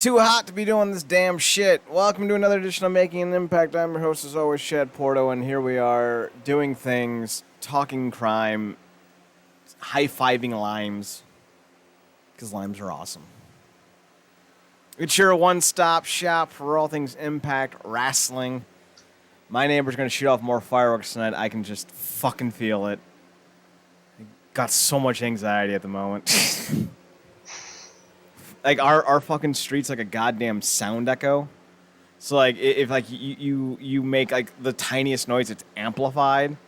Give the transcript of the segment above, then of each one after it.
Too hot to be doing this damn shit. Welcome to another edition of Making an Impact. I'm your host, as always, Shad Porto, and here we are doing things, talking crime, high-fiving limes, because limes are awesome. It's your one-stop shop for all things Impact Wrestling. My neighbor's going to shoot off more fireworks tonight. I can just fucking feel it. I got so much anxiety at the moment. Like, our fucking street's like a goddamn sound echo. So, like, if like you make, like, the tiniest noise, it's amplified.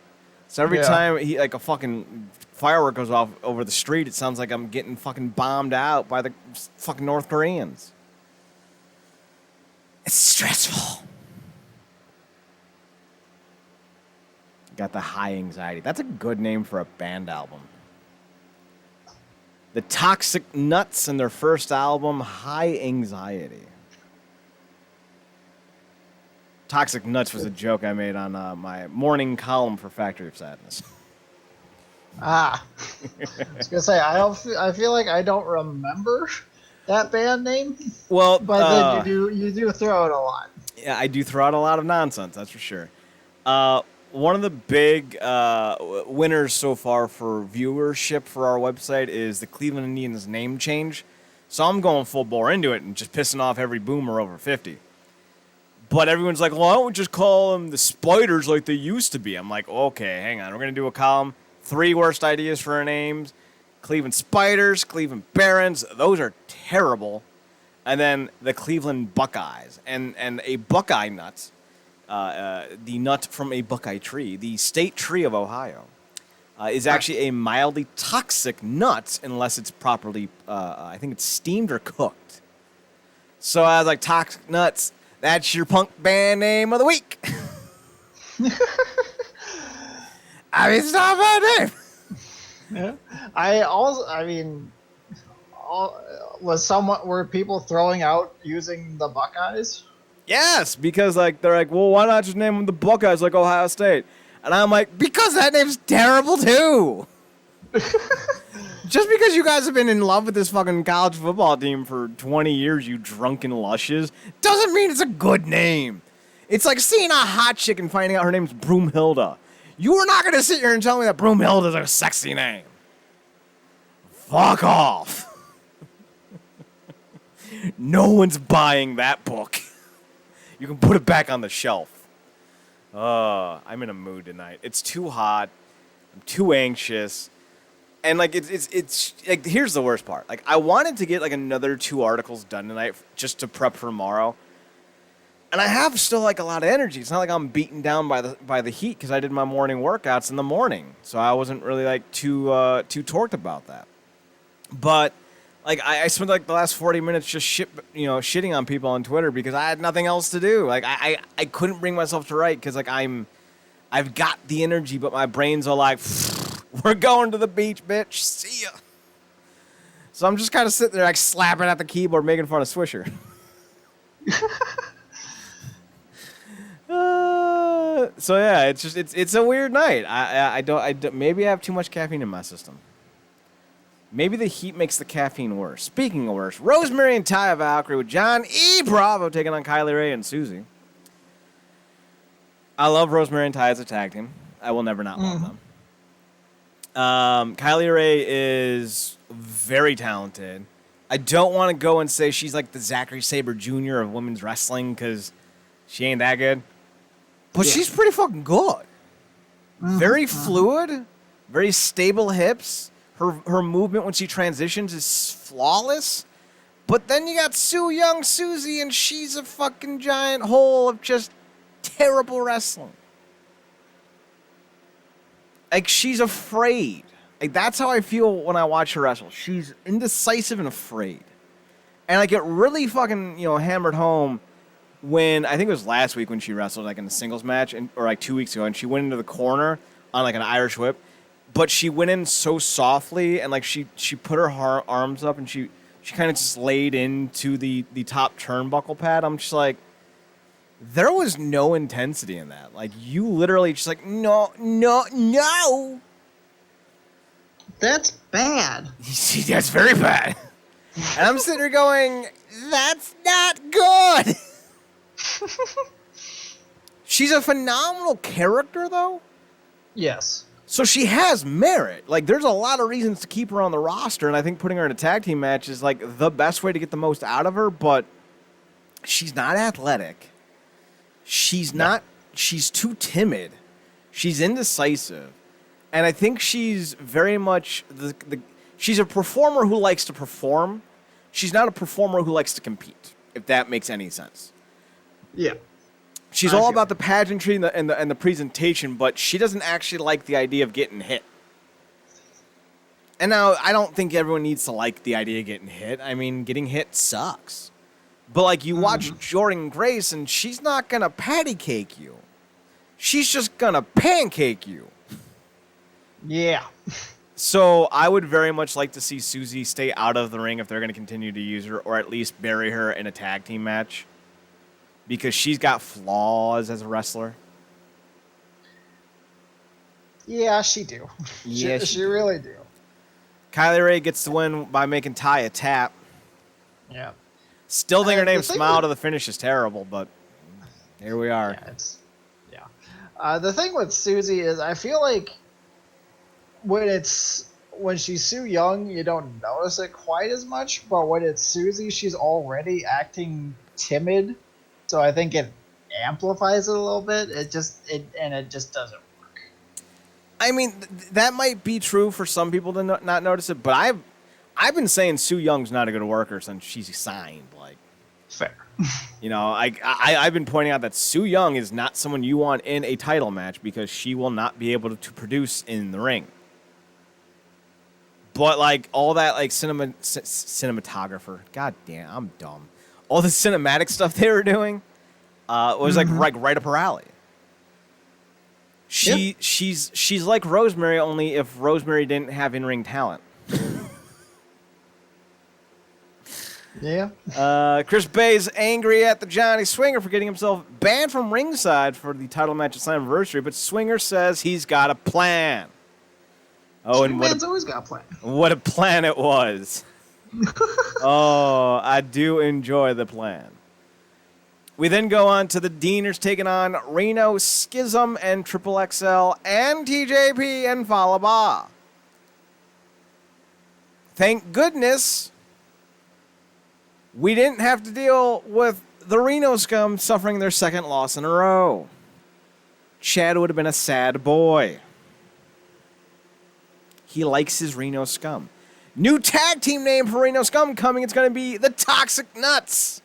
So every time a fucking firework goes off over the street, it sounds like I'm getting fucking bombed out by the fucking North Koreans. It's stressful. Got the high anxiety. That's a good name for a band album. The Toxic Nuts and their first album, High Anxiety. Toxic Nuts was a joke I made on my morning column for Factory of Sadness. I was gonna say I feel like I don't remember that band name. Well, but then you do throw it a lot. Yeah, I do throw out a lot of nonsense. That's for sure. One of the big winners so far for viewership for our website is the Cleveland Indians name change. So I'm going full bore into it and just pissing off every boomer over 50. But everyone's like, well, why don't we just call them the Spiders like they used to be? I'm like, okay, hang on. We're going to do a column. 3 worst ideas for our names. Cleveland Spiders, Cleveland Barons. Those are terrible. And then the Cleveland Buckeyes. And a Buckeye nut. The nut from a Buckeye tree, the state tree of Ohio, is actually a mildly toxic nut unless it's properly, I think it's steamed or cooked. So I was like, Toxic Nuts, that's your punk band name of the week. I mean, it's not a bad name. Yeah. Were people throwing out using the Buckeyes? Yes, because like they're like, well, why not just name them the Buckeyes like Ohio State? And I'm like, because that name's terrible too. Just because you guys have been in love with this fucking college football team for 20 years, you drunken lushes, doesn't mean it's a good name. It's like seeing a hot chick and finding out her name's Broomhilda. You are not going to sit here and tell me that Broomhilda's a sexy name. Fuck off. No one's buying that book. You can put it back on the shelf. I'm in a mood tonight. It's too hot. I'm too anxious. And like it's like here's the worst part. Like I wanted to get like another 2 articles done tonight just to prep for tomorrow. And I have still like a lot of energy. It's not like I'm beaten down by the heat because I did my morning workouts in the morning. So I wasn't really like too torqued about that. But like I spent like the last 40 minutes just shitting on people on Twitter because I had nothing else to do. Like I couldn't bring myself to write because like I've got the energy, but my brain's all like, we're going to the beach, bitch. See ya. So I'm just kind of sitting there like slapping at the keyboard, making fun of Swisher. So yeah, it's a weird night. I don't maybe I have too much caffeine in my system. Maybe the heat makes the caffeine worse. Speaking of worse, Rosemary and Taya Valkyrie with John E. Bravo taking on Kylie Ray and Susie. I love Rosemary and Taya as a tag team. I will never not love them. Kylie Ray is very talented. I don't want to go and say she's like the Zachary Sabre Jr. of women's wrestling because she ain't that good. But she's pretty fucking good. Very fluid, very stable hips. Her movement when she transitions is flawless. But then you got young Susie, and she's a fucking giant hole of just terrible wrestling. Like, she's afraid. Like, that's how I feel when I watch her wrestle. She's indecisive and afraid. And I get really fucking, hammered home when, I think it was last week when she wrestled, like, in a singles match, or like 2 weeks ago, and she went into the corner on, like, an Irish whip. But she went in so softly, and like she put her arms up, and she kind of just laid into the top turnbuckle pad. I'm just like, there was no intensity in that. Like, you literally just like, no. That's bad. See, that's very bad. And I'm sitting here going, that's not good. She's a phenomenal character, though. Yes. So she has merit. Like, there's a lot of reasons to keep her on the roster, and I think putting her in a tag team match is, like, the best way to get the most out of her, but she's not athletic. She's too timid. She's indecisive. And I think she's very much she's a performer who likes to perform. She's not a performer who likes to compete, if that makes any sense. Yeah. She's all about the pageantry and the presentation, but she doesn't actually like the idea of getting hit. And now, I don't think everyone needs to like the idea of getting hit. I mean, getting hit sucks. But, like, you watch Jordynne Grace, and she's not going to patty cake you. She's just going to pancake you. Yeah. So I would very much like to see Susie stay out of the ring if they're going to continue to use her, or at least bury her in a tag team match. Because she's got flaws as a wrestler. Yeah, she do. Yeah, she really do. Kylie Rae gets the win by making Ty a tap. Yeah. Still think her name Smile to the Finish is terrible, but here we are. Yeah, the thing with Susie is I feel like when she's Sue Young, you don't notice it quite as much, but when it's Susie, she's already acting timid. So I think it amplifies it a little bit. It just doesn't work. I mean, that might be true for some people to not notice it, but I've been saying Sue Young's not a good worker since she's signed. Like, fair. You know, I've been pointing out that Sue Young is not someone you want in a title match because she will not be able to produce in the ring. But like all that like cinematographer, god damn, I'm dumb. All the cinematic stuff they were doing was like right up her alley. She's like Rosemary, only if Rosemary didn't have in-ring talent. Yeah. Chris Bay's angry at the Johnny Swinger for getting himself banned from ringside for the title match at Slammiversary, but Swinger says he's got a plan. Oh, and man's always got a plan. What a plan it was. Oh, I do enjoy the plan. We then go on to the Deaners taking on Reno Schism and Triple XL and TJP and Falaba. Thank goodness we didn't have to deal with the Reno Scum suffering their second loss in a row. Chad would have been a sad boy. He likes his Reno Scum. New tag team name for Reno Scum coming. It's going to be the Toxic Nuts.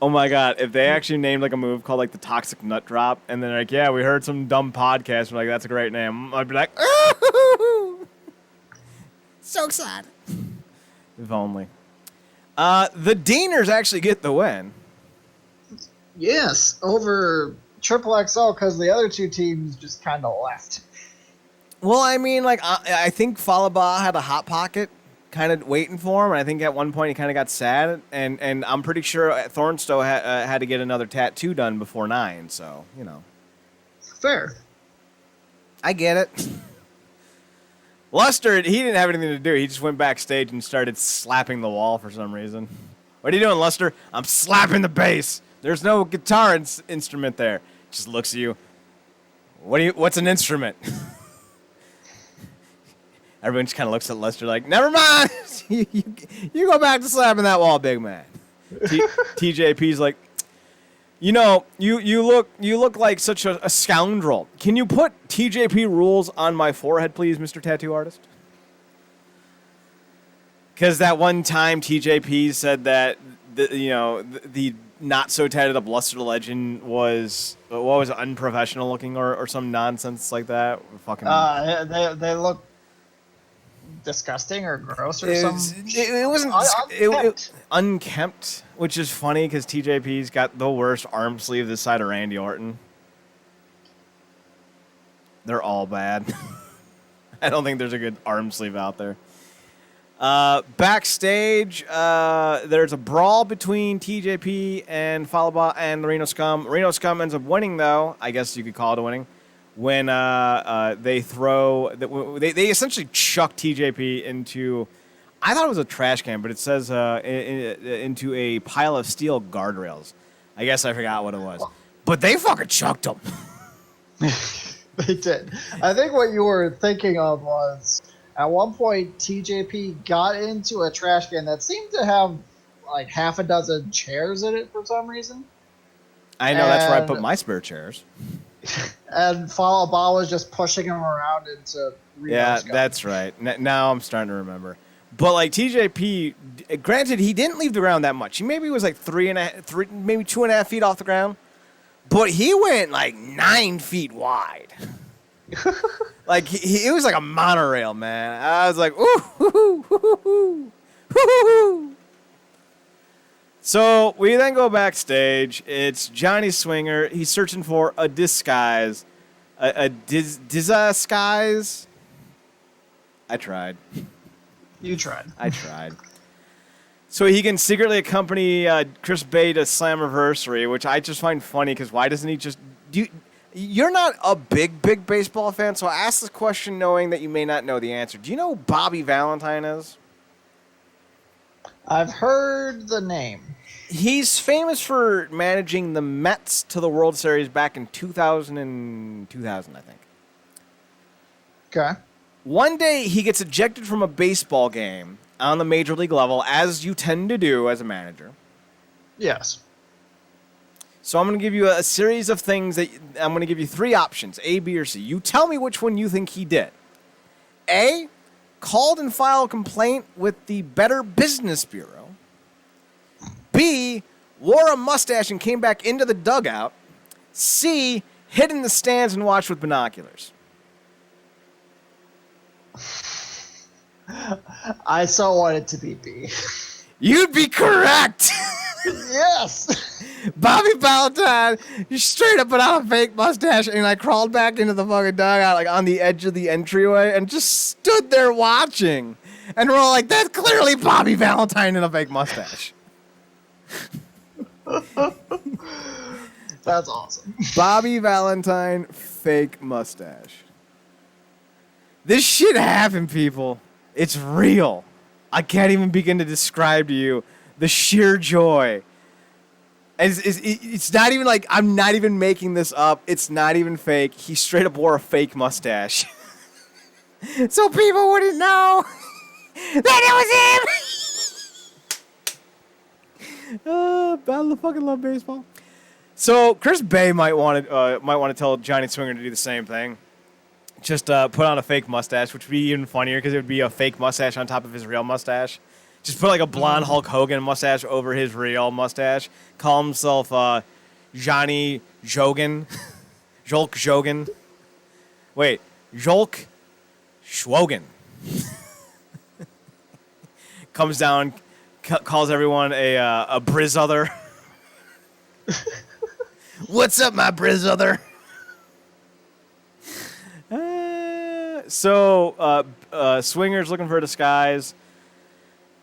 Oh my God. If they actually named like a move called like the Toxic Nut Drop, and then like, yeah, we heard some dumb podcast. We're like, that's a great name. I'd be like, so excited. If only. The Deaners actually get the win. Yes, over Triple XL because the other two teams just kind of left. Well, I mean, like, I think Falaba had a hot pocket kind of waiting for him, and I think at one point he kind of got sad, and I'm pretty sure Thornstowe had to get another tattoo done before 9, so, you know. Fair. I get it. Luster, he didn't have anything to do. He just went backstage and started slapping the wall for some reason. What are you doing, Luster? I'm slapping the bass. There's no guitar instrument there. Just looks at you. What's an instrument? Everyone just kind of looks at Lester like, never mind. you go back to slapping that wall, big man. TJP's like, you know, you look like such a scoundrel. Can you put TJP rules on my forehead, please, Mr. Tattoo Artist? Because that one time TJP said that the not so tatted up Luster the Legend was unprofessional looking or some nonsense like that. Fucking. They look disgusting or gross or something. It wasn't unkempt, which is funny because TJP's got the worst arm sleeve this side of Randy Orton. They're all bad. I don't think there's a good arm sleeve out there. Backstage, there's a brawl between TJP and Falaba and the Reno Scum. Reno Scum ends up winning, though. I guess you could call it a winning. When they essentially chuck TJP into I thought it was a trash can, but it says into a pile of steel guardrails. I guess I forgot what it was. But they fucking chucked them. They did. I think what you were thinking of was at one point TJP got into a trash can that seemed to have like half a dozen chairs in it for some reason. I know, that's where I put my spare chairs. And Fall Out Bob was just pushing him around into Yeah, that's right. Now I'm starting to remember. But like TJP, granted, he didn't leave the ground that much. He maybe was like maybe 2.5 feet off the ground. But he went like 9 feet wide. Like it was like a monorail, man. I was like, ooh, hoo, hoo, hoo, hoo, hoo, hoo. So we then go backstage. It's Johnny Swinger. He's searching for a disguise. A disguise? I tried. You tried. I tried. So he can secretly accompany Chris Bay to Slammiversary, which I just find funny because why doesn't he just... You're not a big baseball fan, so I ask this question knowing that you may not know the answer. Do you know who Bobby Valentine is? I've heard the name. He's famous for managing the Mets to the World Series back in 2000, I think. Okay. One day, he gets ejected from a baseball game on the major league level, as you tend to do as a manager. Yes. So I'm going to give you a series of things that I'm going to give you 3 options, A, B, or C. You tell me which one you think he did. A, called and filed a complaint with the Better Business Bureau. B, wore a mustache and came back into the dugout. C, hid in the stands and watched with binoculars. I so want it to be B. You'd be correct. Yes. Bobby Valentine, you straight up put on a fake mustache and I crawled back into the fucking dugout like on the edge of the entryway and just stood there watching. And we're all like, that's clearly Bobby Valentine in a fake mustache. That's awesome. Bobby Valentine, fake mustache. This shit happened, people. It's real. I can't even begin to describe to you the sheer joy. It's not even like, I'm not even making this up. It's not even fake. He straight up wore a fake mustache. So people wouldn't know that it was him. I fucking love baseball. So Chris Bay might want to tell Johnny Swinger to do the same thing. Just put on a fake mustache, which would be even funnier because it would be a fake mustache on top of his real mustache. Just put like a blonde Hulk Hogan mustache over his real mustache. Call himself Johnny Jogan. Jolk Jogan. Wait, Jolk Schwogan. Comes down, calls everyone a Brizzother. What's up, my Brizzother? So Swinger's looking for a disguise.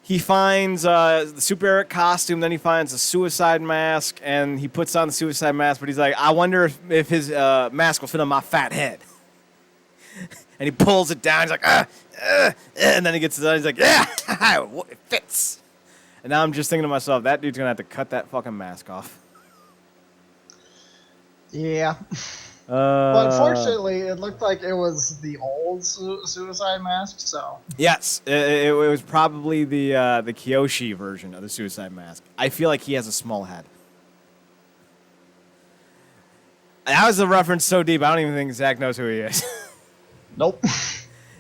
He finds the Super Eric costume, then he finds a suicide mask, and he puts on the suicide mask, but he's like, I wonder if his mask will fit on my fat head. And he pulls it down, he's like, and then he gets it done, he's like, yeah, it fits. And now I'm just thinking to myself, that dude's going to have to cut that fucking mask off. Yeah. But fortunately, it looked like it was the old suicide mask, so... Yes, it was probably the Kiyoshi version of the suicide mask. I feel like he has a small head. That was a reference so deep, I don't even think Zach knows who he is. Nope.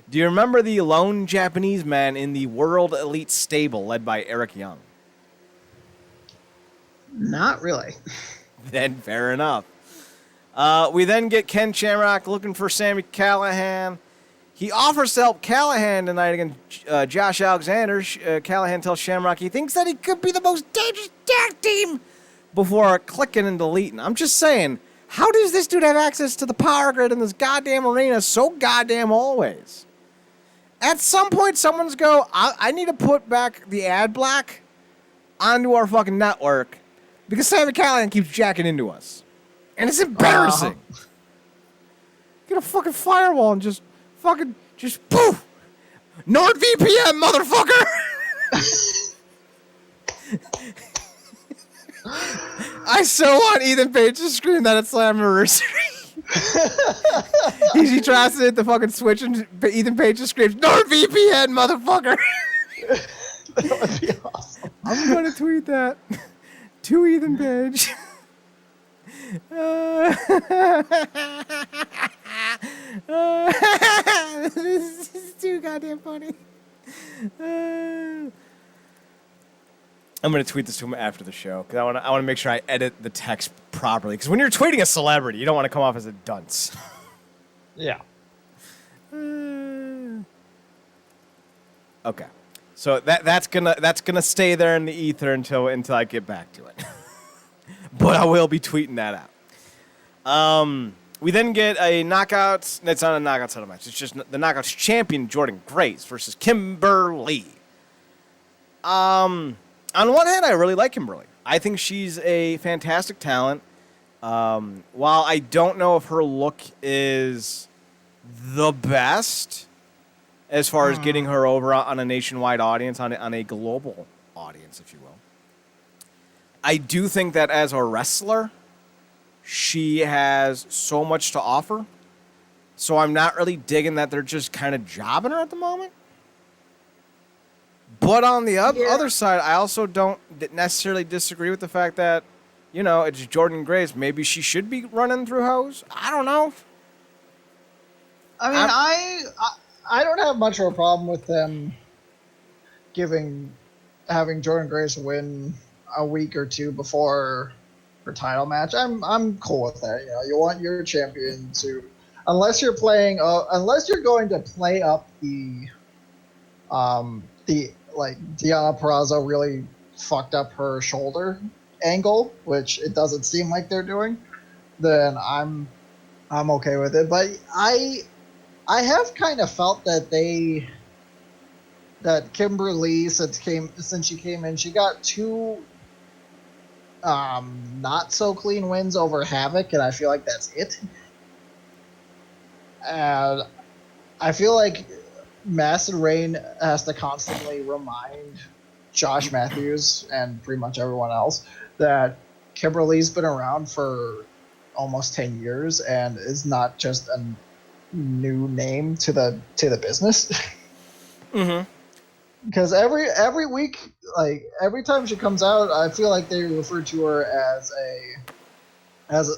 Do you remember the lone Japanese man in the World Elite Stable led by Eric Young? Not really. Then fair enough. We then get Ken Shamrock looking for Sami Callihan. He offers to help Callihan tonight against Josh Alexander. Callihan tells Shamrock he thinks that he could be the most dangerous tag team before clicking and deleting. I'm just saying, how does this dude have access to the power grid in this goddamn arena so goddamn always? At some point, someone's go, I need to put back the ad block onto our fucking network because Sami Callihan keeps jacking into us. And it's embarrassing. Get a fucking firewall and just poof! NordVPN, motherfucker! I so want Ethan Page to scream that at Slammiversary. He tries to hit the fucking switch and Ethan Page just screams, NordVPN, motherfucker! That would be awesome. I'm going to tweet that to Ethan Page. This is too goddamn funny. I'm going to tweet this to him after the show because I want to make sure I edit the text properly. Because when you're tweeting a celebrity, you don't want to come off as a dunce. Yeah. Okay. So that's gonna stay there in the ether until I get back to it. But I will be tweeting that out. We then get a knockouts. It's not a knockout title match. It's just the knockouts champion Jordynne Grace versus Kimberly. On one hand, I really like Kimberly. I think she's a fantastic talent. While I don't know if her look is the best as far as getting her over on a nationwide audience, on a global audience, if you will, I do think that as a wrestler, she has so much to offer. So I'm not really digging that they're just kind of jobbing her at the moment. But on the other side, I also don't necessarily disagree with the fact that, you know, it's Jordynne Grace. Maybe she should be running through hoes. I don't know. I mean, I don't have much of a problem with them having Jordynne Grace win a week or two before her title match. I'm cool with that. You know, you want your champion to, unless you're going to play up the like Deonna Purrazzo really fucked up her shoulder angle, which it doesn't seem like they're doing, then I'm okay with it. But I have kind of felt that Kimberly, since she came in, she got two not so clean wins over Havoc, and I feel like that's it. And I feel like Madison Rayne has to constantly remind Josh Matthews and pretty much everyone else that Kimberly's been around for almost 10 years and is not just a new name to the business. Mm-hmm. Because every week, like every time she comes out, I feel like they refer to her as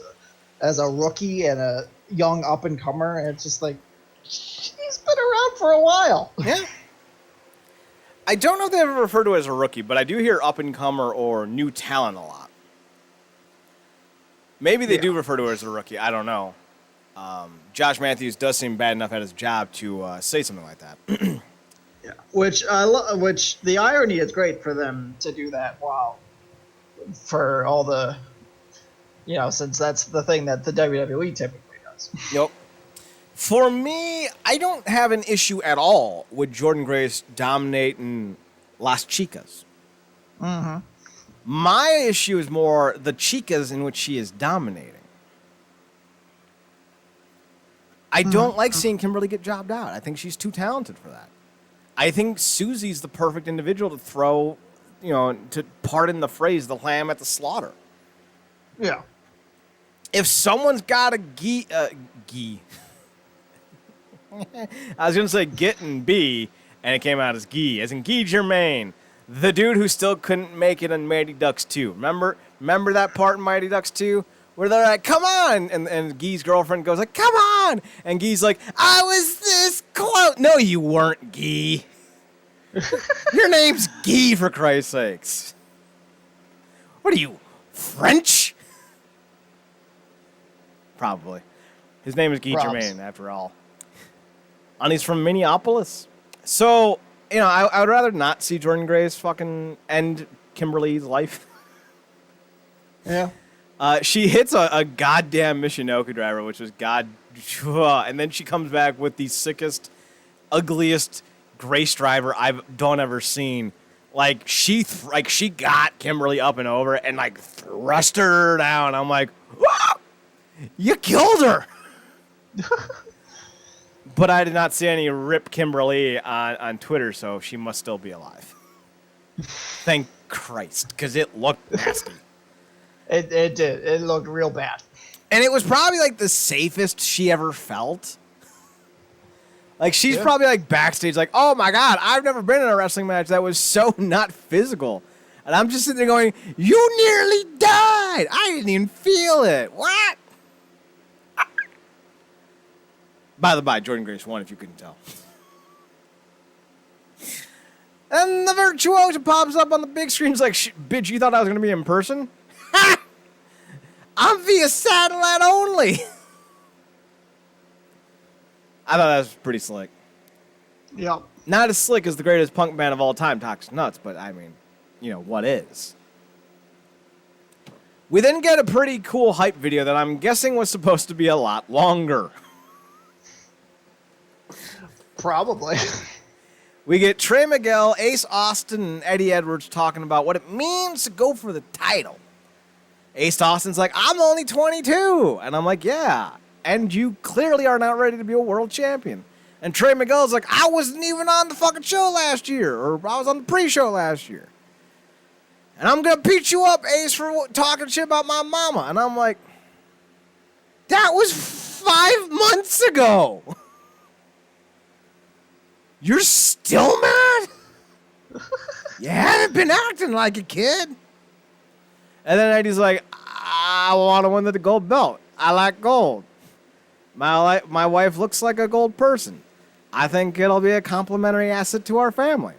a rookie and a young up and comer, and it's just like she's been around for a while. Yeah. I don't know if they ever refer to her as a rookie, but I do hear up and comer or new talent a lot. Maybe they do refer to her as a rookie. I don't know. Josh Matthews does seem bad enough at his job to say something like that. Yeah, which the irony is great for them to do that. Wow, for all the, you know, since that's the thing that the WWE typically does. Yep. For me, I don't have an issue at all with Jordynne Grace dominating Las Chicas. Mm-hmm. My issue is more the Chicas in which she is dominating. I don't like seeing Kimberly get jobbed out. I think she's too talented for that. I think Susie's the perfect individual to throw, you know, to pardon the phrase, the lamb at the slaughter. Yeah. If someone's got a I was going to say get and be, and it came out as Guy, as in Guy Germain, the dude who still couldn't make it in Mighty Ducks 2. Remember that part in Mighty Ducks 2? Where they're like, come on! And Guy's girlfriend goes like, come on! And Guy's like, I was this close. No, you weren't, Guy. Your name's Guy, for Christ's sakes. What are you, French? Probably. His name is Guy Germain, after all. And he's from Minneapolis. So, you know, I would rather not see Jordynne Grace fucking end Kimberly's life. Yeah. She hits a goddamn Michinoku driver, which was and then she comes back with the sickest, ugliest Grace driver I've ever seen. Like she got Kimberly up and over and like thrust her down. I'm like, whoa! You killed her. But I did not see any rip Kimberly on Twitter, so she must still be alive. Thank Christ, because it looked nasty. It did. It looked real bad. And it was probably like the safest she ever felt. Like, she's probably like backstage, like, oh my God, I've never been in a wrestling match that was so not physical. And I'm just sitting there going, you nearly died. I didn't even feel it. What? By the by, Jordan Grace won, if you couldn't tell. And the virtuoso pops up on the big screen. He's like, bitch, you thought I was going to be in person? Ha! I'm via satellite only. I thought that was pretty slick. Yep. Not as slick as the greatest punk band of all time, Toxic Nuts, but I mean, you know, what is? We then get a pretty cool hype video that I'm guessing was supposed to be a lot longer. Probably. We get Trey Miguel, Ace Austin, and Eddie Edwards talking about what it means to go for the title. Ace Austin's like, I'm only 22. And I'm like, yeah. And you clearly are not ready to be a world champion. And Trey Miguel's like, I wasn't even on the fucking show last year. Or I was on the pre-show last year. And I'm going to beat you up, Ace, for talking shit about my mama. And I'm like, that was 5 months ago. You're still mad? You haven't been acting like a kid. And then Eddie's like, I want to win the gold belt. I like gold. My wife looks like a gold person. I think it'll be a complimentary asset to our family.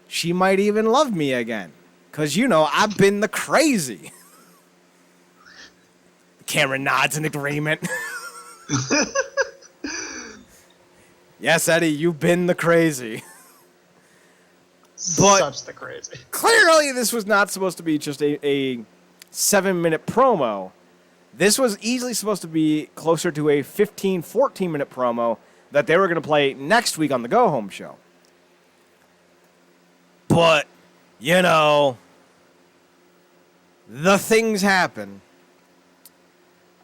She might even love me again. Because, you know, I've been the crazy. Cameron nods in agreement. Yes, Eddie, you've been the crazy. But such the crazy. Clearly, this was not supposed to be just a 7-minute promo. This was easily supposed to be closer to a 15, 14-minute promo that they were going to play next week on the Go Home show. But, you know, the things happen.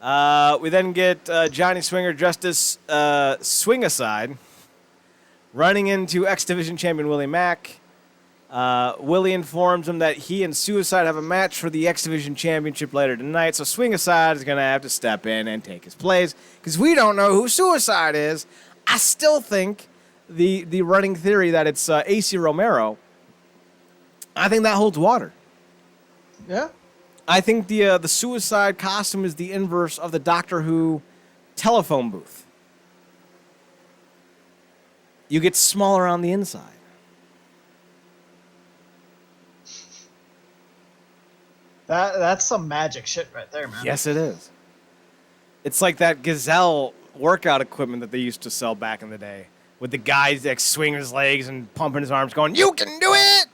We then get Johnny Swinger dressed as Swing-A-Side, running into X Division champion Willie Mack. Willie informs him that he and Suicide have a match for the X Division Championship later tonight, so Swing-A-Side is going to have to step in and take his place, because we don't know who Suicide is. I still think the running theory that it's AC Romero, I think that holds water. Yeah. I think the Suicide costume is the inverse of the Doctor Who telephone booth. You get smaller on the inside. That's some magic shit right there, man. Yes, it is. It's like that Gazelle workout equipment that they used to sell back in the day, with the guys that swing his legs and pumping his arms going, you can do it!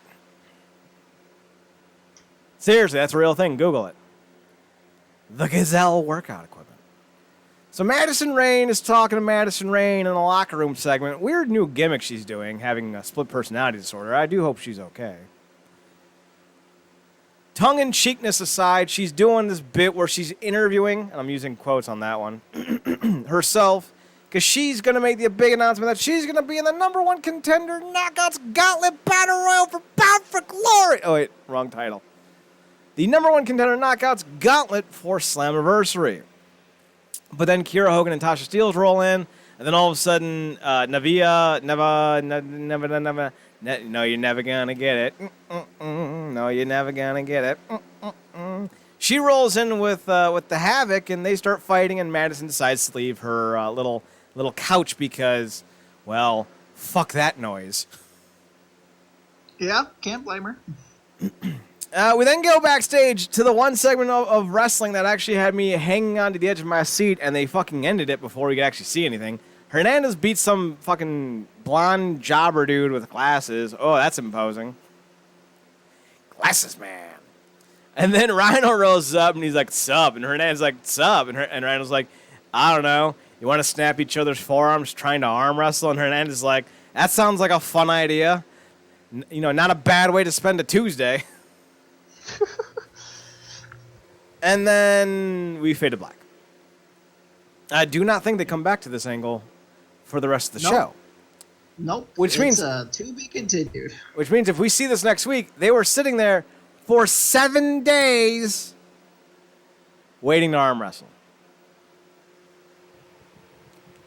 Seriously, that's a real thing. Google it. The Gazelle workout equipment. So Madison Rayne is talking to Madison Rayne in a locker room segment. Weird new gimmick she's doing, having a split personality disorder. I do hope she's okay. Tongue-in-cheekness aside, she's doing this bit where she's interviewing, and I'm using quotes on that one, herself, because she's going to make the big announcement that she's going to be in the #1 contender Knockouts Gauntlet Battle Royal for Bound for Glory. Oh, wait, wrong title. The #1 contender Knockouts Gauntlet for Slammiversary. But then Kiera Hogan and Tasha Steelz roll in, and then all of a sudden, Navia, no, you're never gonna get it. No, you're never gonna get it. She rolls in with the Havoc, and they start fighting, and Madison decides to leave her little couch because, well, fuck that noise. Yeah, can't blame her. We then go backstage to the one segment of wrestling that actually had me hanging onto the edge of my seat, and they fucking ended it before we could actually see anything. Hernandez beats some fucking blonde jobber dude with glasses. Oh, that's imposing. Glasses, man. And then Rhino rolls up, and he's like, sup? And Hernandez's like, sup? And Rhino's like, I don't know. You want to snap each other's forearms trying to arm wrestle? And Hernandez's like, that sounds like a fun idea. You know, not a bad way to spend a Tuesday. And then we fade to black. I do not think they come back to this angle for the rest of the show. Nope. Which means to be continued. Which means if we see this next week, they were sitting there for 7 days waiting to arm wrestle.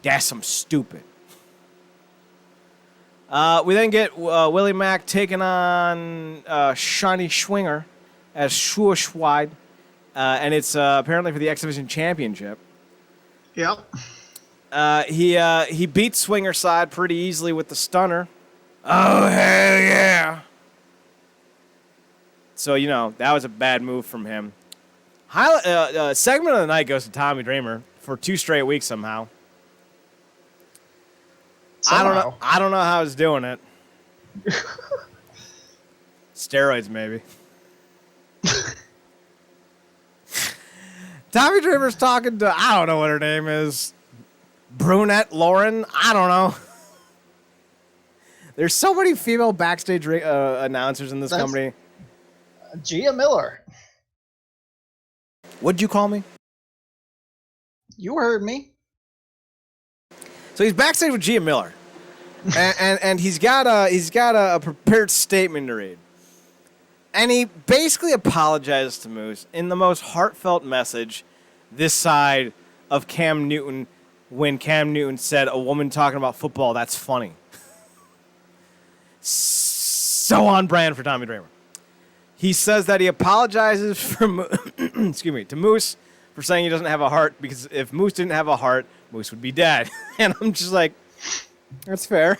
That's some stupid. We then get Willie Mack taking on Shiny Schwinger as Schwarschweid, and it's apparently for the X Division Championship. Yep. He beat Swinger side pretty easily with the stunner. Oh, hell yeah. So, that was a bad move from him. Segment of the night goes to Tommy Dreamer for 2 straight weeks somehow. Somehow. I don't know how he's doing it. Steroids, maybe. Tommy Dreamer's talking to, I don't know what her name is. Brunette Lauren? I don't know. There's so many female backstage announcers in this company. Gia Miller. What'd you call me? You heard me. So he's backstage with Gia Miller, and he's got a prepared statement to read, and he basically apologizes to Moose in the most heartfelt message this side of Cam Newton when Cam Newton said a woman talking about football, that's funny. So on brand for Tommy Dreamer. He says that he apologizes for to Moose for saying he doesn't have a heart, because if Moose didn't have a heart, Moose would be dead. And I'm just like, that's fair.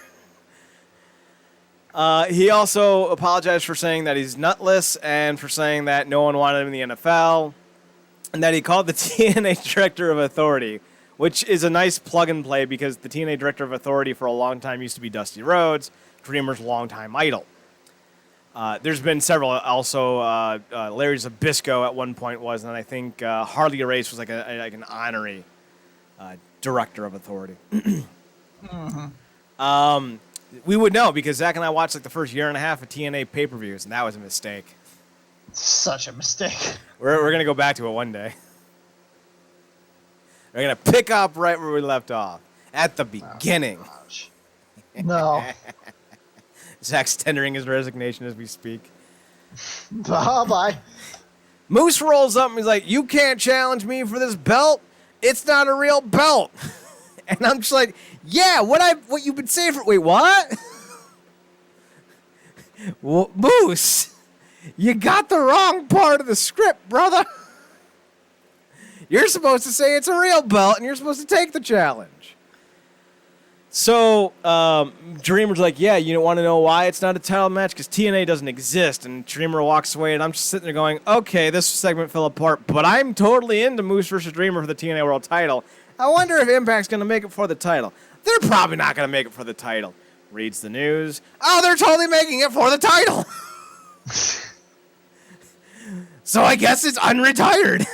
He also apologized for saying that he's nutless and for saying that no one wanted him in the NFL, and that he called the TNA Director of Authority, which is a nice plug and play because the TNA Director of Authority for a long time used to be Dusty Rhodes, Dreamer's longtime idol. There's been several also. Larry Zbyszko at one point was, and I think Harley Race was like an honorary Director of Authority. Mm-hmm. We would know because Zach and I watched like the first year and a half of TNA pay-per-views, and that was a mistake. Such a mistake. We're gonna go back to it one day. We're gonna pick up right where we left off at the beginning. Oh, gosh. No. Zach's tendering his resignation as we speak. Bye. Moose rolls up and he's like, "You can't challenge me for this belt. It's not a real belt." And I'm just like, "Yeah, what you've been saying for wait, what?" Well, Moose, you got the wrong part of the script, brother. You're supposed to say it's a real belt, and you're supposed to take the challenge. So, Dreamer's like, "Yeah, you don't want to know why it's not a title match? Because TNA doesn't exist." And Dreamer walks away, and I'm just sitting there going, "Okay, this segment fell apart, but I'm totally into Moose versus Dreamer for the TNA World Title. I wonder if Impact's going to make it for the title. They're probably not going to make it for the title." Reads the news. Oh, they're totally making it for the title. So I guess it's unretired.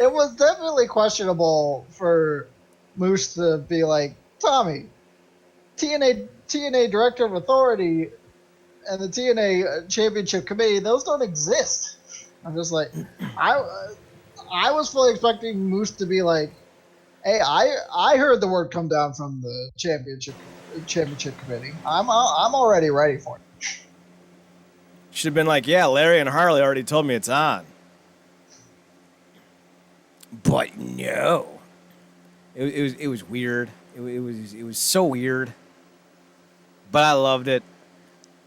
It was definitely questionable for Moose to be like, "Tommy, TNA Director of Authority and the TNA Championship Committee, those don't exist." I'm just like, I was fully expecting Moose to be like, "Hey, I heard the word come down from the championship committee. I'm already ready for it." Should have been like, "Yeah, Larry and Harley already told me it's on." But no, it was weird. It was so weird. But I loved it.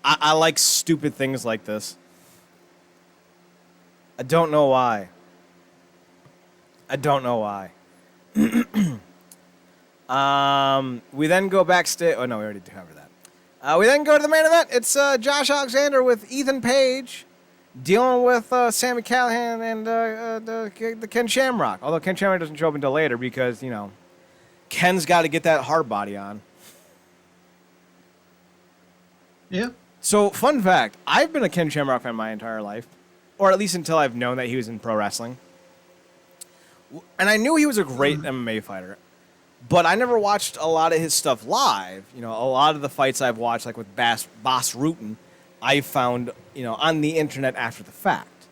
I like stupid things like this. I don't know why. We then go backstage. Oh no, we already covered that. We then go to the main event. It's Josh Alexander with Ethan Page dealing with Sami Callihan and the Ken Shamrock. Although Ken Shamrock doesn't show up until later because, Ken's got to get that hard body on. Yeah. So, fun fact, I've been a Ken Shamrock fan my entire life, or at least until I've known that he was in pro wrestling. And I knew he was a great MMA fighter, but I never watched a lot of his stuff live. A lot of the fights I've watched, like with Bas Rutten, I found, on the internet after the fact.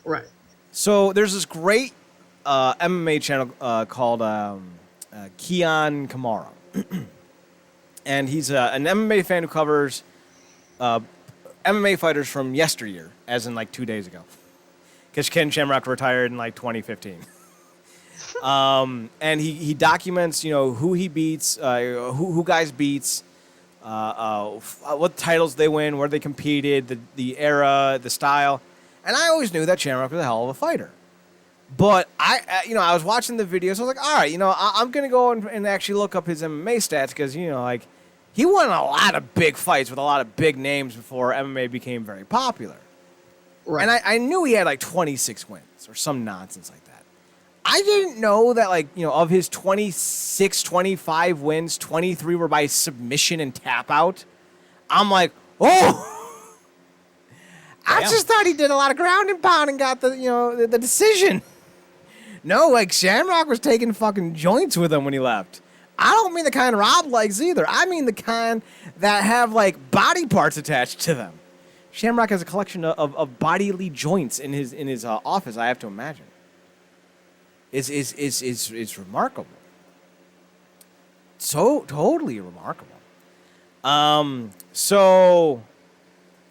Right. So there's this great MMA channel called Kian Kamara. And he's an MMA fan who covers MMA fighters from yesteryear, as in like 2 days ago. Because Ken Shamrock retired in like 2015. And he documents, who he beats, who guys beats, what titles they win, where they competed, the era, the style. And I always knew that Shamrock was a hell of a fighter. But I was watching the videos. I was like, all right, I'm going to go and actually look up his MMA stats because, he won a lot of big fights with a lot of big names before MMA became very popular. Right. And I knew he had like 26 wins or some nonsense like that. I didn't know that, of his 26, 25 wins, 23 were by submission and tap out. I'm like, oh! I just thought he did a lot of ground and pound and got the decision. No, Shamrock was taking fucking joints with him when he left. I don't mean the kind Rob likes either. I mean the kind that have, body parts attached to them. Shamrock has a collection of bodily joints in his office, I have to imagine. It's remarkable. So totally remarkable. Main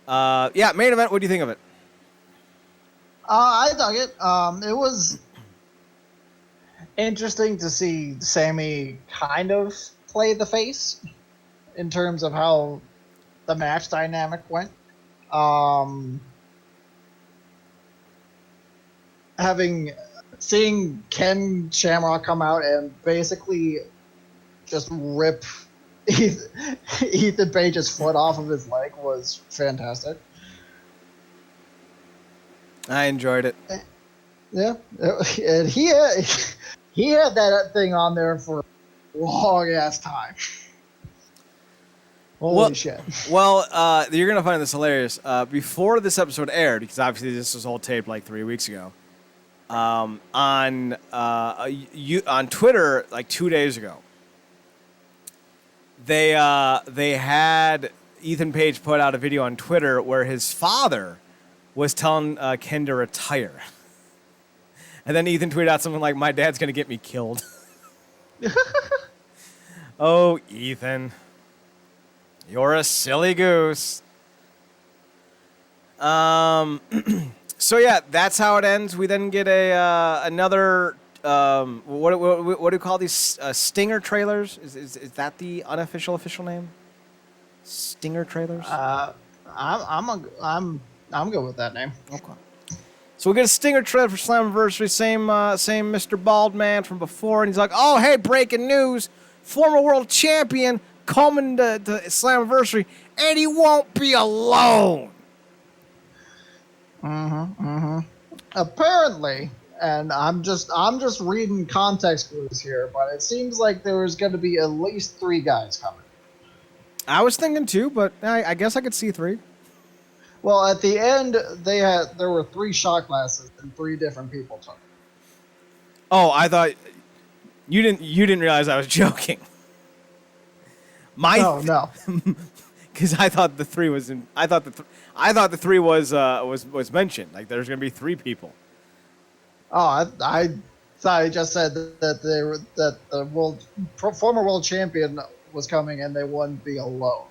event. What do you think of it? I dug it. It was interesting to see Sammy kind of play the face in terms of how the match dynamic went. Seeing Ken Shamrock come out and basically just rip Ethan Page's foot off of his leg was fantastic. I enjoyed it. Yeah, and he had that thing on there for a long ass time. Holy shit. Well, you're gonna find this hilarious. Before this episode aired, because obviously this was all taped 3 weeks ago. On Twitter 2 days ago, they had Ethan Page put out a video on Twitter where his father was telling Ken to retire, and then Ethan tweeted out something like, "My dad's gonna get me killed." Oh, Ethan, you're a silly goose. So yeah, that's how it ends. We then get another what do you call these stinger trailers? Is that the unofficial official name? Stinger trailers. I'm good with that name. Okay. So we get a stinger trailer for Slammiversary. Same Mr. Bald Man from before, and he's like, "Oh hey, breaking news! Former world champion coming to Slammiversary, and he won't be alone." Apparently, and I'm just reading context clues here, but it seems like there was going to be at least 3 guys coming. I was thinking 2, but I guess I could see 3. Well, at the end, there were 3 shot glasses and 3 different people took. Oh, I thought you didn't realize I was joking. No. Because I thought the 3 was in. I thought the 3 was mentioned. There's gonna be 3 people. Oh, I thought he just said that the former world champion was coming and they wouldn't be alone.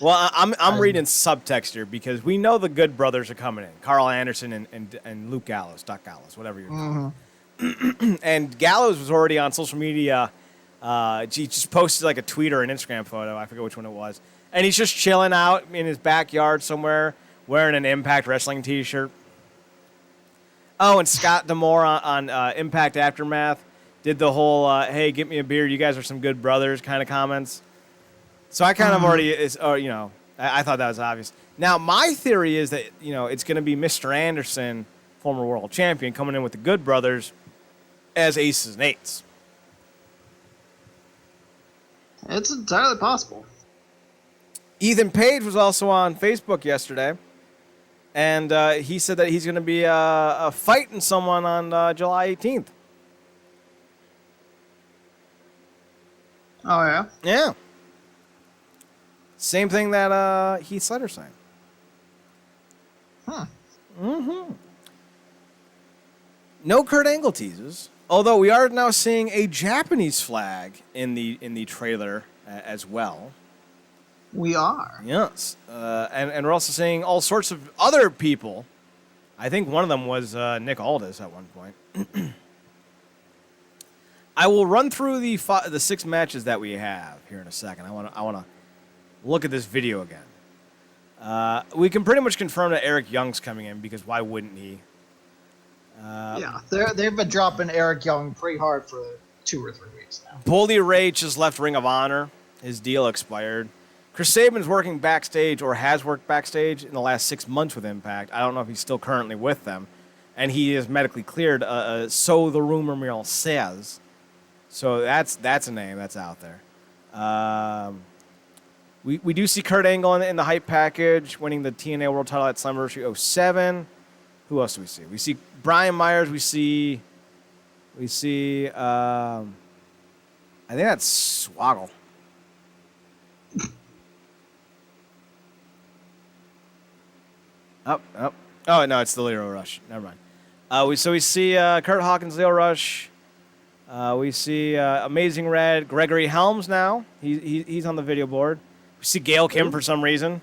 Well, I'm reading subtext here because we know the Good Brothers are coming in. Carl Anderson and Luke Gallows, Doc Gallows, whatever you're calling. And Gallows was already on social media. He just posted a tweet or an Instagram photo. I forget which one it was. And he's just chilling out in his backyard somewhere, wearing an Impact Wrestling t-shirt. Oh, and Scott D'Amore on Impact Aftermath did the whole, hey, get me a beer, you guys are some good brothers kind of comments. So I kind of already, I thought that was obvious. Now, my theory is that, it's going to be Mr. Anderson, former world champion, coming in with the Good Brothers as aces and eights. It's entirely possible. Ethan Page was also on Facebook yesterday, and he said that he's going to be fighting someone on July 18th. Oh, yeah? Yeah. Same thing that Heath Slater's saying. Huh. Mm-hmm. No Kurt Angle teases. Although we are now seeing a Japanese flag in the trailer as well. We are. Yes. And we're also seeing all sorts of other people. I think one of them was Nick Aldis at one point. I will run through the 6 matches that we have here in a second. I want to look at this video again. We can pretty much confirm that Eric Young's coming in because why wouldn't he? Yeah, they've been dropping Eric Young pretty hard for 2 or 3 weeks now. Bully Ray just left Ring of Honor. His deal expired. Chris Sabin's working backstage or has worked backstage in the last 6 months with Impact. I don't know if he's still currently with them. And he is medically cleared, so the rumor mill says. So that's a name that's out there. We do see Kurt Angle in the hype package, winning the TNA World Title at Slammiversary 07. Who else do we see? We see Brian Myers. We see. I think that's Swoggle. Up. Oh no, it's the Leo Rush. Never mind. We see Kurt Hawkins, Leo Rush. We see Amazing Red, Gregory Helms now. He's on the video board. We see Gail Kim for some reason.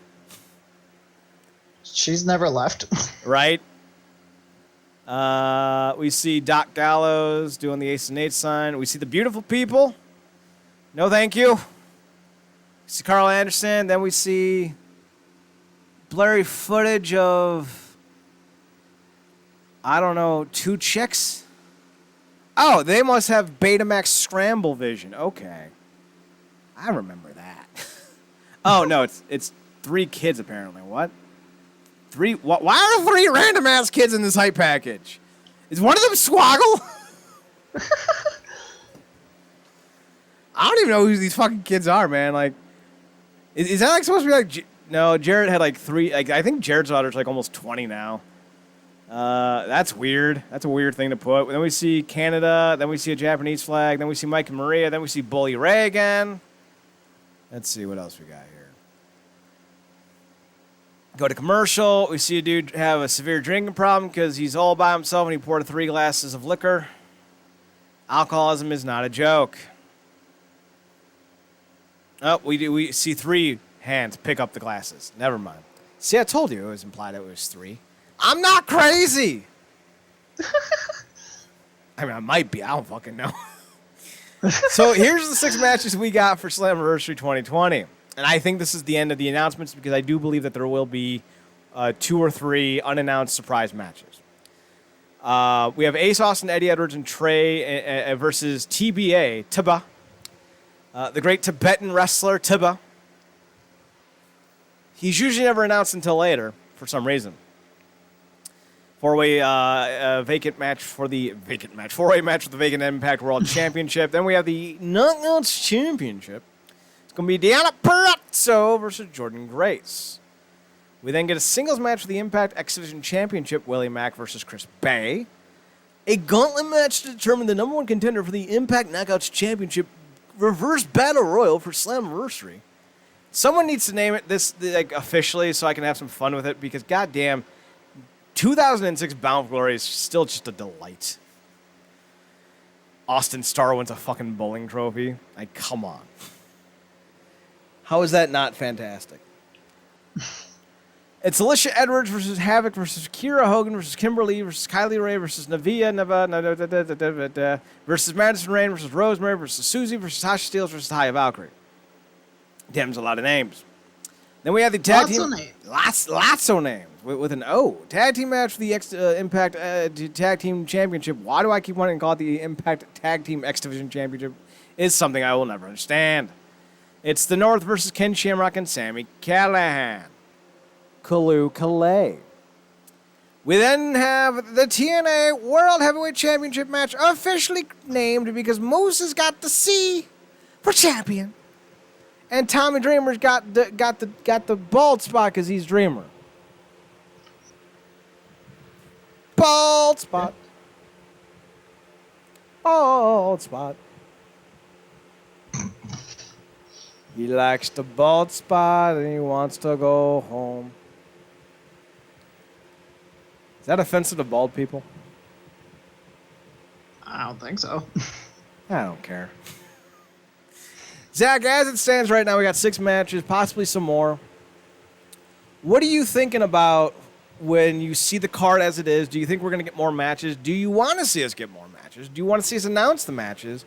She's never left. Right. We see Doc Gallows doing the Ace and Eight sign. We see the Beautiful People. No, thank you. We see Carl Anderson. Then we see blurry footage of, I don't know, 2 chicks. Oh, they must have Betamax Scramble Vision. Okay. I remember that. Oh, no, it's 3 kids apparently. What? 3? Why are 3 random ass kids in this hype package? Is one of them Swoggle? I don't even know who these fucking kids are, man. Like, is that like supposed to be like? No, Jared had like 3. Like, I think Jared's daughter's like almost 20 now. That's weird. That's a weird thing to put. Then we see Canada. Then we see a Japanese flag. Then we see Mike and Maria. Then we see Bully Ray again. Let's see what else we got here. Go to commercial. We see a dude have a severe drinking problem because he's all by himself and he poured 3 glasses of liquor. Alcoholism is not a joke. Oh, we see 3 hands pick up the glasses. Never mind. See, I told you it was implied it was 3. I'm not crazy. I mean, I might be. I don't fucking know. So here's the 6 matches we got for Slammiversary 2020. And I think this is the end of the announcements because I do believe that there will be 2 or 3 unannounced surprise matches. We have Ace Austin, Eddie Edwards, and Trey versus TBA, Tiba. The great Tibetan wrestler, Tiba. He's usually never announced until later for some reason. 4-way vacant match for the vacant match. 4-way match for the Vacant Impact World Championship. Then we have the Knockouts Championship. It's going to be Deanna Purrazzo versus Jordan Grace. We then get a singles match for the Impact X Division Championship. Willie Mack versus Chris Bay. A gauntlet match to determine the #1 contender for the Impact Knockouts Championship. Reverse Battle Royal for Slammiversary. Someone needs to name it this like officially so I can have some fun with it because goddamn, 2006 Bound for Glory is still just a delight. Austin Starr wins a fucking bowling trophy. Like, come on. How is that not fantastic? It's Alicia Edwards versus Havoc versus Kira Hogan versus Kimberly versus Kylie Ray versus Navia versus Madison Rain versus Rosemary versus Susie versus Tasha Steelz versus Taya Valkyrie. Damn, there's a lot of names. Then we have the tag team. Lots of names with an O. Tag team match for the Impact Tag Team Championship. Why do I keep wanting to call it the Impact Tag Team X Division Championship? Is something I will never understand. It's the North versus Ken Shamrock and Sami Callihan. Kalu Kalei. We then have the TNA World Heavyweight Championship match officially named because Moses got the C for champion. And Tommy Dreamer's got the bald spot because he's Dreamer. Bald spot. Bald spot. He likes the bald spot and he wants to go home. Is that offensive to bald people? I don't think so. I don't care. Zach, as it stands right now, we got 6 matches, possibly some more. What are you thinking about when you see the card as it is? Do you think we're going to get more matches? Do you want to see us get more matches? Do you want to see us announce the matches?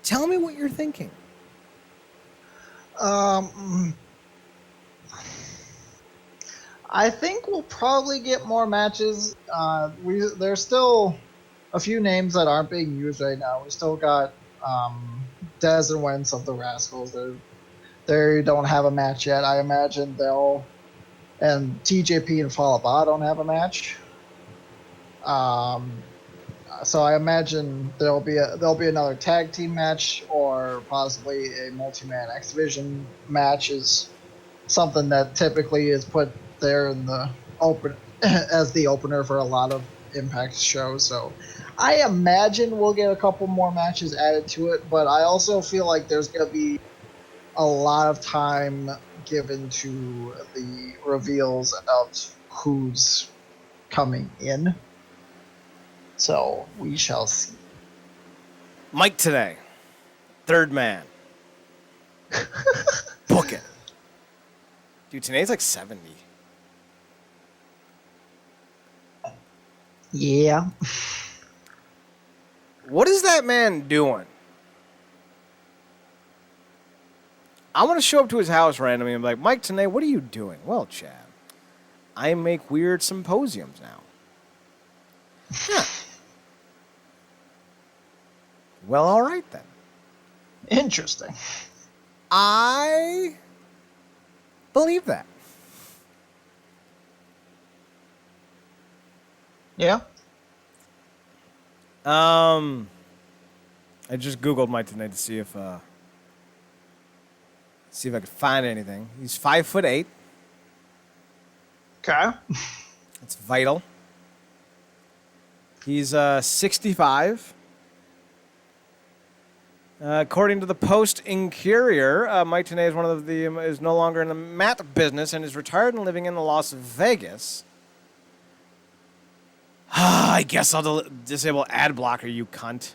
Tell me what you're thinking. I think we'll probably get more matches. There's still a few names that aren't being used right now. We still got Dez and Wentz of the Rascals. They don't have a match yet. I imagine and TJP and Falaba don't have a match. So I imagine there'll be another tag team match, or possibly a multi-man X Division match is something that typically is put there in the open as the opener for a lot of Impact shows. So I imagine we'll get a couple more matches added to it, but I also feel like there's going to be a lot of time given to the reveals of who's coming in. So we shall see. Mike today, 3rd man. Book it. Dude, today's like 70. Yeah. What is that man doing? I want to show up to his house randomly and be like, Mike, Tanay, what are you doing? Well, Chad, I make weird symposiums now. Huh. Well, all right then. Interesting. I believe that. Yeah. I just Googled Mike tonight to see if I could find anything. He's 5'8". Okay. That's vital. He's 65. According to the Post Inquirer, Mike Tenay is no longer in the mat business and is retired and living in Las Vegas. I guess I'll disable ad blocker, you cunt.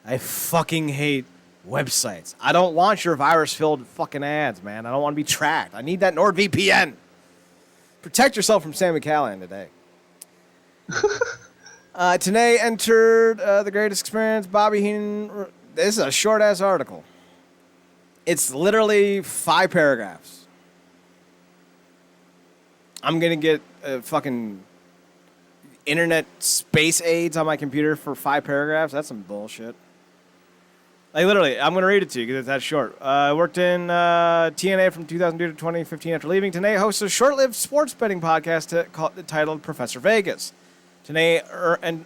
I fucking hate websites. I don't want your virus-filled fucking ads, man. I don't want to be tracked. I need that NordVPN. Protect yourself from Sammy Callahan today. Tenay entered the greatest experience. Bobby Heenan. This is a short-ass article. It's literally 5 paragraphs. I'm going to get fucking internet space aids on my computer for 5 paragraphs. That's some bullshit. Like, literally, I'm going to read it to you because it's that short. I worked in TNA from 2002 to 2015 after leaving. Tenay hosts a short-lived sports betting podcast titled Professor Vegas. Tenay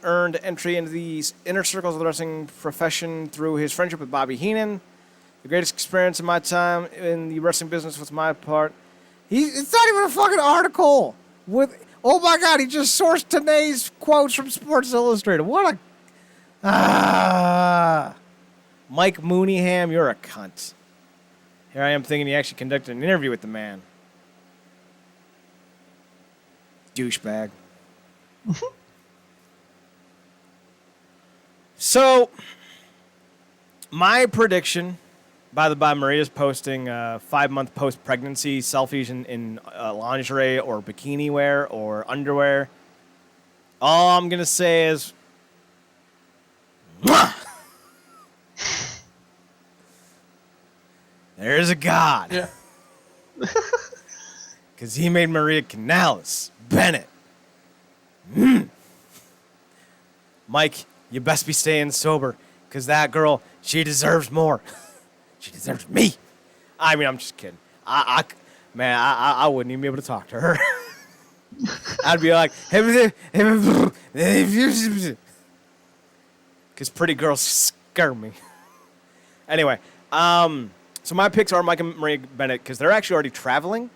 earned entry into the inner circles of the wrestling profession through his friendship with Bobby Heenan. The greatest experience of my time in the wrestling business was my part. It's not even a fucking article. Oh my God, he just sourced Tenay's quotes from Sports Illustrated. What a... Mike Mooneyham, you're a cunt. Here I am thinking he actually conducted an interview with the man. Douchebag. So, my prediction, by Maria's posting 5-month post-pregnancy selfies in lingerie or bikini wear or underwear. All I'm going to say is... Mwah! There's a God. Yeah. Because he made Maria Kanellis-Bennett. Mike, you best be staying sober, because that girl, she deserves more. She deserves me. I mean, I'm just kidding. I wouldn't even be able to talk to her. I'd be like, because pretty girls scare me. Anyway, so my picks are Mike and Maria Bennett, because they're actually already traveling.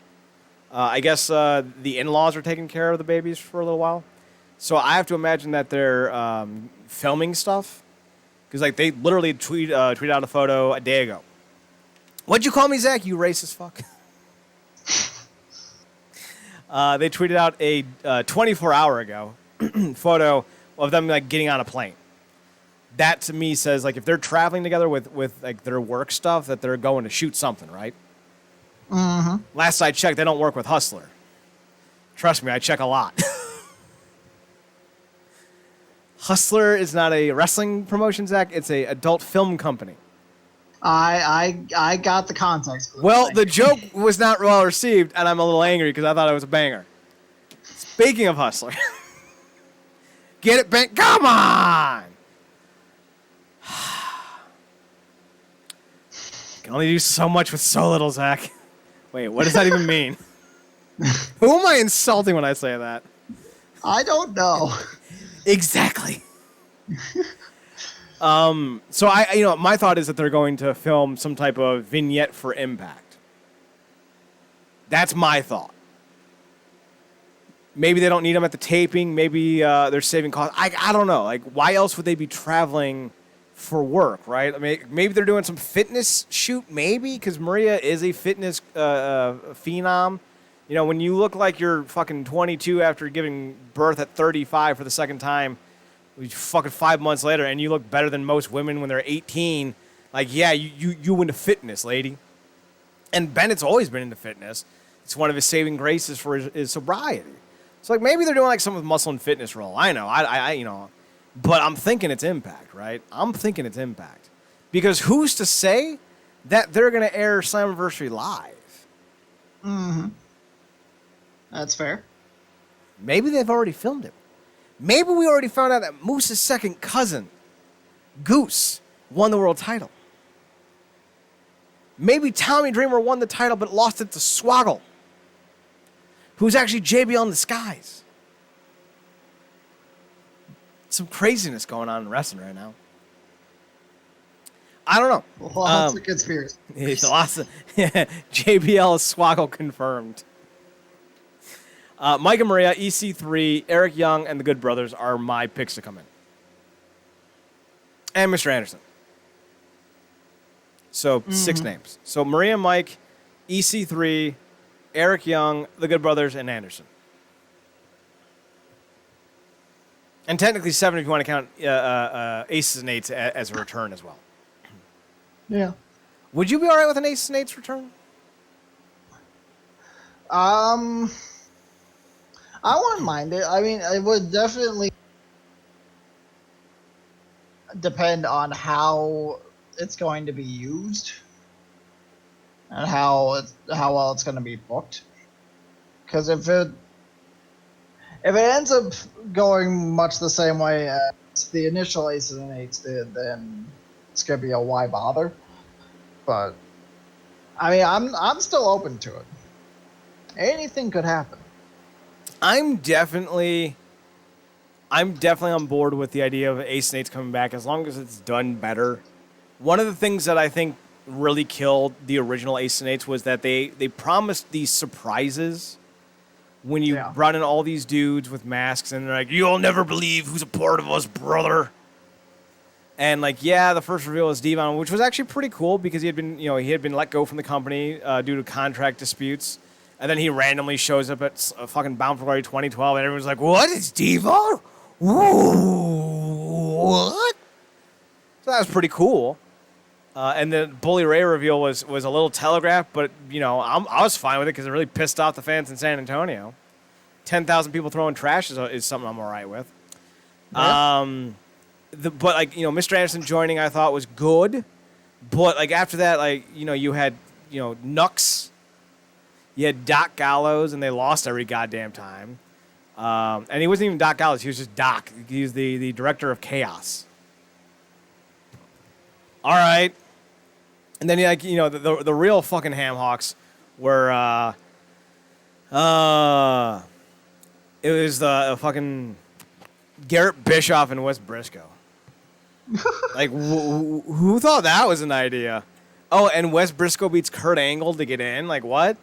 I guess the in-laws are taking care of the babies for a little while. So I have to imagine that they're filming stuff. Because like they literally tweet out a photo a day ago. What'd you call me, Zach? You racist fuck. They tweeted out a 24-hour ago photo of them like getting on a plane. that to me says, like, if they're traveling together with like their work stuff, that they're going to shoot something, right? Mm-hmm. Last I checked, they don't work with Hustler. Trust me, I check a lot. Hustler is not a wrestling promotion, Zach. It's a adult film company. I got the context. Well, the joke was not well received, and I'm a little angry because I thought it was a banger. Speaking of Hustler. Get it, Ben? Come on! Can only do so much with so little, Zach. Wait, what does that even mean? Who am I insulting when I say that? I don't know. Exactly. So my thought is that they're going to film some type of vignette for Impact. That's my thought. Maybe they don't need them at the taping. Maybe they're saving costs. I don't know. Like, why else would they be traveling for work, right? I mean, maybe they're doing some fitness shoot, maybe, because Maria is a fitness phenom. You know, when you look like you're fucking 22 after giving birth at 35 for the second time, fucking 5 months later, and you look better than most women when they're 18, like, yeah, you into fitness, lady. And Bennett's always been into fitness. It's one of his saving graces for his sobriety. So, like, maybe they're doing, like, some with muscle and fitness role. I know, I but I'm thinking it's Impact, right? I'm thinking it's Impact. Because who's to say that they're going to air Slammiversary live? Mm-hmm. That's fair. Maybe they've already filmed it. Maybe we already found out that Moose's second cousin, Goose, won the world title. Maybe Tommy Dreamer won the title but lost it to Swoggle, who's actually JBL in disguise. Some craziness going on in wrestling right now. I don't know. Lots of conspiracy. It's lots of JBL Swoggle confirmed. Mike and Maria, EC3, Eric Young, and the Good Brothers are my picks to come in. And Mr. Anderson. So 6 names. So Maria, Mike, EC3, Eric Young, the Good Brothers, and Anderson. And technically 7 if you want to count Aces and Eights as a return as well. Yeah. Would you be all right with an Aces and Eights return? I wouldn't mind it. I mean, it would definitely depend on how it's going to be used and how well it's going to be booked. Because if it ends up going much the same way as the initial Aces and Eights did, then it's going to be a why bother. But I mean, I'm still open to it. Anything could happen. I'm definitely on board with the idea of Ace and Eights coming back as long as it's done better. One of the things that I think really killed the original Ace and Eights was that they promised these surprises when you brought in all these dudes with masks and they're like, you'll never believe who's a part of us, brother. And like, yeah, the first reveal was Devon, which was actually pretty cool because he had been let go from the company due to contract disputes. And then he randomly shows up at fucking Bound for Glory 2012, and everyone's like, what? It's Devon? What? So that was pretty cool. And the Bully Ray reveal was a little telegraphed, but, I was fine with it because it really pissed off the fans in San Antonio. 10,000 people throwing trash is something I'm all right with. Yeah. Mr. Anderson joining I thought was good. But, after that, you had, Nux. You had Doc Gallows, and they lost every goddamn time. And he wasn't even Doc Gallows. He was just Doc. He was the director of Chaos. All right. And then, the real fucking ham hocks were, it was the fucking Garrett Bischoff and Wes Briscoe. Who thought that was an idea? Oh, and Wes Briscoe beats Kurt Angle to get in? Like, what?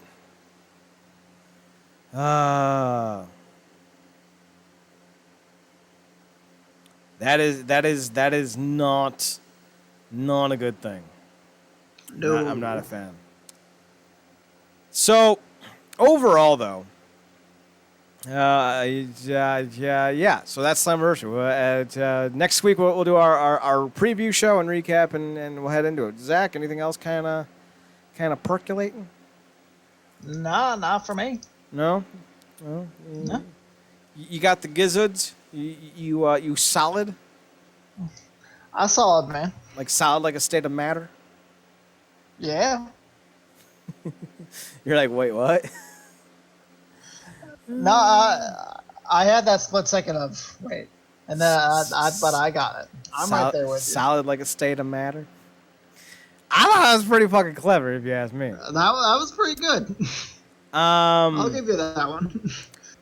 That is not a good thing. No. I'm not a fan. So, overall, though, Yeah. So that's Slammiversary. Next week we'll do our preview show and recap, and we'll head into it. Zach, anything else kind of percolating? Nah, not for me. No. No. You got the gizzards. You solid? I saw it, man. Like solid, like a state of matter. Yeah. You're like, wait, what? No, I had that split second of wait, and then but I got it. I'm right there with you. Solid like a state of matter. I thought that was pretty fucking clever, if you ask me. That was pretty good. I'll give you that one.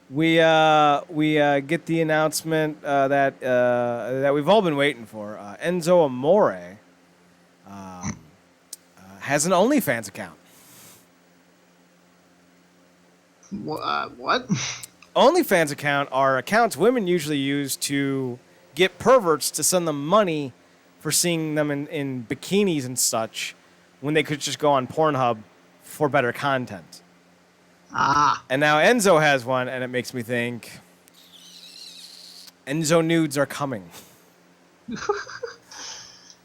We get the announcement that we've all been waiting for. Enzo Amore has an OnlyFans account. What? OnlyFans account are accounts women usually use to get perverts to send them money for seeing them in bikinis and such when they could just go on Pornhub for better content. Ah. And now Enzo has one, and it makes me think Enzo nudes are coming.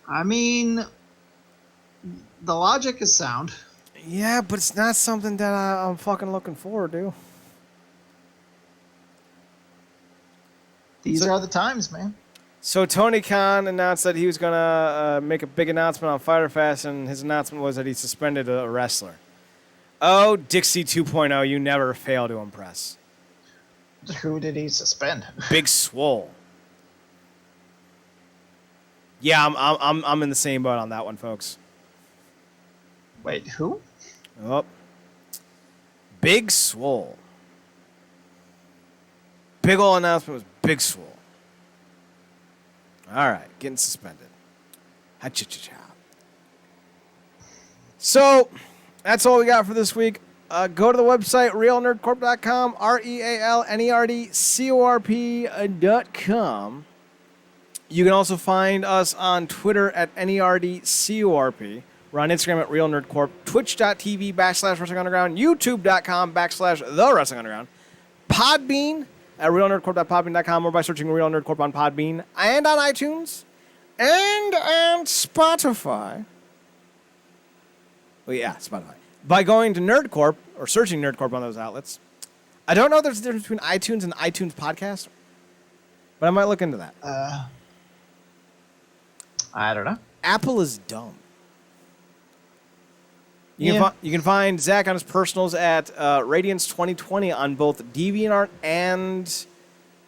I mean, the logic is sound. Yeah, but it's not something that I'm fucking looking forward to. These are the times, man. So Tony Khan announced that he was going to make a big announcement on Fyter Fest, and his announcement was that he suspended a wrestler. Oh, Dixie 2.0, you never fail to impress. Who did he suspend? Big Swole. Yeah, I'm in the same boat on that one, folks. Wait, who? Oh. Big Swole. Big ol' announcement was Big Swole. All right, getting suspended. Ha-cha-cha-cha. So, that's all we got for this week. Go to the website, realnerdcorp.com, RealNerdCorp.com. You can also find us on Twitter at NerdCorp. We're on Instagram at RealNerdCorp, Twitch.tv/WrestlingUnderground, YouTube.com/The Wrestling Underground, Podbean at RealNerdCorp.podbean.com, or by searching Real Nerd Corp on Podbean, and on iTunes, and on Spotify. Well, yeah, Spotify. By going to NerdCorp, or searching NerdCorp on those outlets. I don't know if there's a difference between iTunes and iTunes Podcast, but I might look into that. I don't know. Apple is dumb. You can find Zach on his personals at Radiance2020 on both DeviantArt and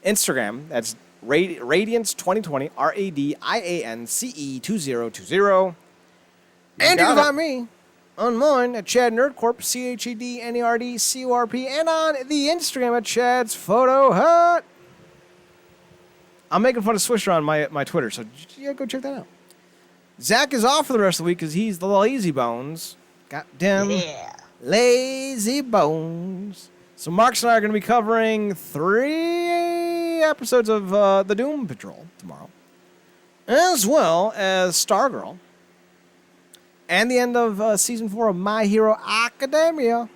Instagram. That's Radiance2020, RADIANCE2020. And you can find me on mine at Chad NerdCorp, ChadNerdCorp, and on the Instagram at Chad's Photo Hut. I'm making fun of Swisher on my Twitter, so yeah, go check that out. Zach is off for the rest of the week because he's the lazy bones. Goddamn lazy bones. So Marks and I are going to be covering 3 episodes of The Doom Patrol tomorrow, as well as Stargirl, and the end of Season 4 of My Hero Academia.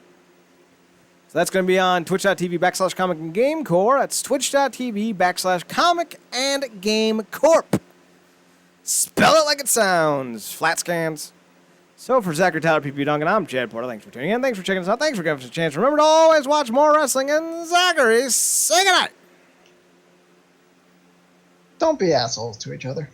So that's going to be on twitch.tv/comic and GameCorp. That's twitch.tv/comic and GameCorp. Spell it like it sounds. Flat scans. So for Zachary Tyler, PP Duncan, I'm Chad Porter. Thanks for tuning in. Thanks for checking us out. Thanks for giving us a chance. Remember to always watch more wrestling. And Zachary, say goodnight. Don't be assholes to each other.